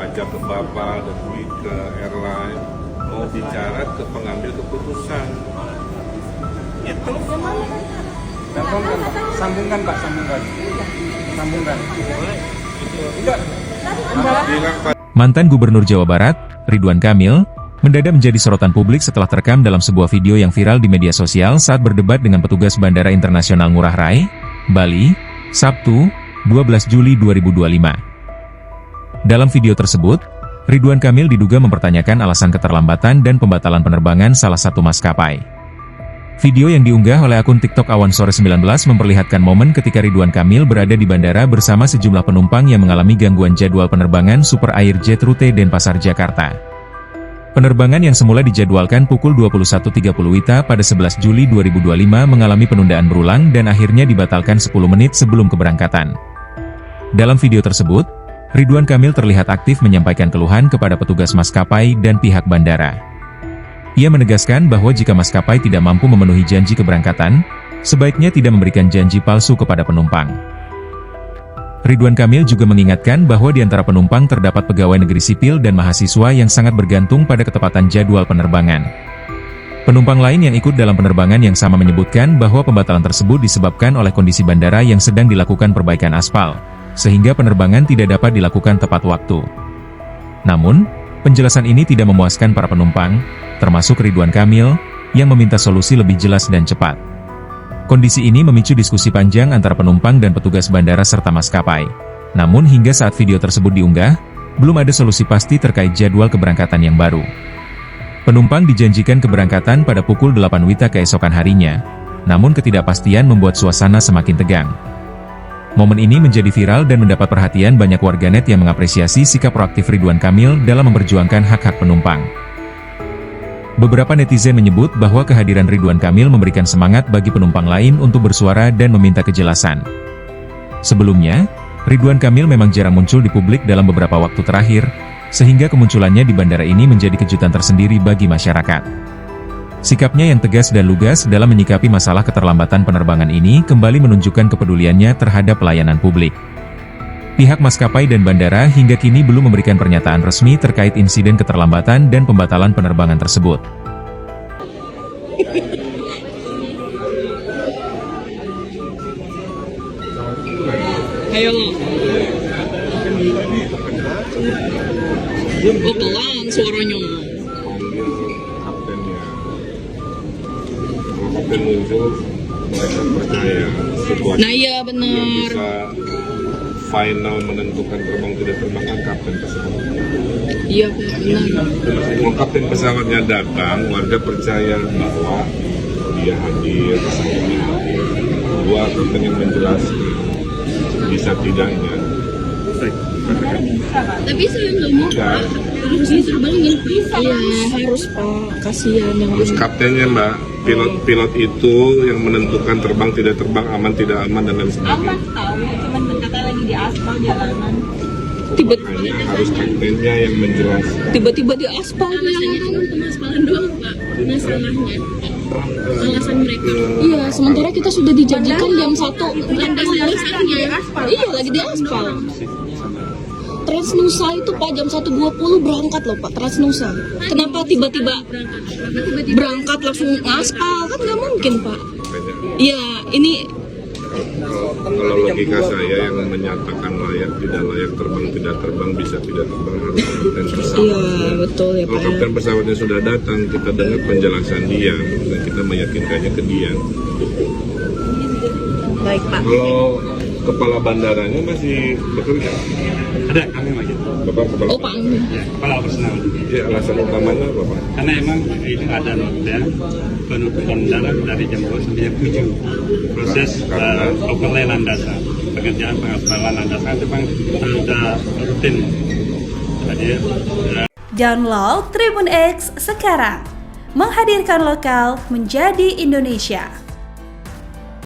ajak ke Bapak dan ke airline mau bicara ke pengambil keputusan. Itu Teleponkan Pak, sambungkan Pak, sambungkan. Enggak. bilang Pak. Mantan Gubernur Jawa Barat, Ridwan Kamil, mendadak menjadi sorotan publik setelah terekam dalam sebuah video yang viral di media sosial saat berdebat dengan petugas Bandara Internasional Ngurah Rai, Bali, Sabtu, 12 Juli 2025. Dalam video tersebut, Ridwan Kamil diduga mempertanyakan alasan keterlambatan dan pembatalan penerbangan salah satu maskapai. Video yang diunggah oleh akun TikTok Awan Sore 19 memperlihatkan momen ketika Ridwan Kamil berada di bandara bersama sejumlah penumpang yang mengalami gangguan jadwal penerbangan Super Air Jet rute Denpasar Jakarta. Penerbangan yang semula dijadwalkan pukul 21.30 WITA pada 11 Juli 2025 mengalami penundaan berulang dan akhirnya dibatalkan 10 menit sebelum keberangkatan. Dalam video tersebut, Ridwan Kamil terlihat aktif menyampaikan keluhan kepada petugas maskapai dan pihak bandara. Ia menegaskan bahwa jika maskapai tidak mampu memenuhi janji keberangkatan, sebaiknya tidak memberikan janji palsu kepada penumpang. Ridwan Kamil juga mengingatkan bahwa di antara penumpang terdapat pegawai negeri sipil dan mahasiswa yang sangat bergantung pada ketepatan jadwal penerbangan. Penumpang lain yang ikut dalam penerbangan yang sama menyebutkan bahwa pembatalan tersebut disebabkan oleh kondisi bandara yang sedang dilakukan perbaikan aspal, sehingga penerbangan tidak dapat dilakukan tepat waktu. Namun, penjelasan ini tidak memuaskan para penumpang, termasuk Ridwan Kamil, yang meminta solusi lebih jelas dan cepat. Kondisi ini memicu diskusi panjang antara penumpang dan petugas bandara serta maskapai. Namun hingga saat video tersebut diunggah, belum ada solusi pasti terkait jadwal keberangkatan yang baru. Penumpang dijanjikan keberangkatan pada pukul 8 WITA keesokan harinya, namun ketidakpastian membuat suasana semakin tegang. Momen ini menjadi viral dan mendapat perhatian banyak warganet yang mengapresiasi sikap proaktif Ridwan Kamil dalam memperjuangkan hak-hak penumpang. Beberapa netizen menyebut bahwa kehadiran Ridwan Kamil memberikan semangat bagi penumpang lain untuk bersuara dan meminta kejelasan. Sebelumnya, Ridwan Kamil memang jarang muncul di publik dalam beberapa waktu terakhir, sehingga kemunculannya di bandara ini menjadi kejutan tersendiri bagi masyarakat. Sikapnya yang tegas dan lugas dalam menyikapi masalah keterlambatan penerbangan ini kembali menunjukkan kepeduliannya terhadap pelayanan publik. Pihak maskapai dan bandara hingga kini belum memberikan pernyataan resmi terkait insiden keterlambatan dan pembatalan penerbangan tersebut. Ayo lo. Oh, pelan suaranya. Kaptennya. Kalau kapten muncul, mereka percaya situasi Nah iya yang benar. bisa final menentukan terbang tidak terbang kan kapten pesawat. Iya benar. Kalau kapten pesawatnya datang, warga percaya bahwa dia hadir, pesawatnya hadir. Dua, kapten yang menjelaskan bisa tidaknya. Tapi saya nggak mau Pak. Harus diterbangin. Iya harus Pak. Kasihan yang Terus kaptennya Mbak, pilot itu yang menentukan terbang tidak terbang, aman tidak aman dan lain sebagainya. Aman tahu, cuman berkata lagi di aspal jalanan. Makanya harus kaptennya yang menjelaskan. Tiba-tiba di aspal. Alasannya cuma pemaspalan doang Pak. Masalahnya. Alasan mereka. Iya, sementara kita sudah dijanjikan jam 1 landasannya. Iya, lagi di aspal. Transnusa itu Pak jam 1.20 berangkat loh Pak, Transnusa. Kenapa tiba-tiba berangkat langsung aspal? Kan nggak mungkin Pak. Iya, ini Kalau logika saya yang menyatakan layak tidak terbang bisa tidak terbang harus kapten pesawat. iya betul ya Kalau Pak. kapten pesawatnya sudah datang, kita dengar penjelasan dia dan kita meyakinkannya ke dia. Baik Pak. Kalau kepala bandaranya masih bekerja? Ada, kami wajib. Bapak kepala. Oh Pak. Ya, kepala operasional. Ya, alasan utamanya apa Pak? Karena emang itu ada nota penutupan darat dari jam 2 sampai jam 7. Proses overlay landasan, pengerjaan pengaspalan landasan itu memang sudah rutin. Jadi, Download Tribun X sekarang, menghadirkan lokal menjadi Indonesia.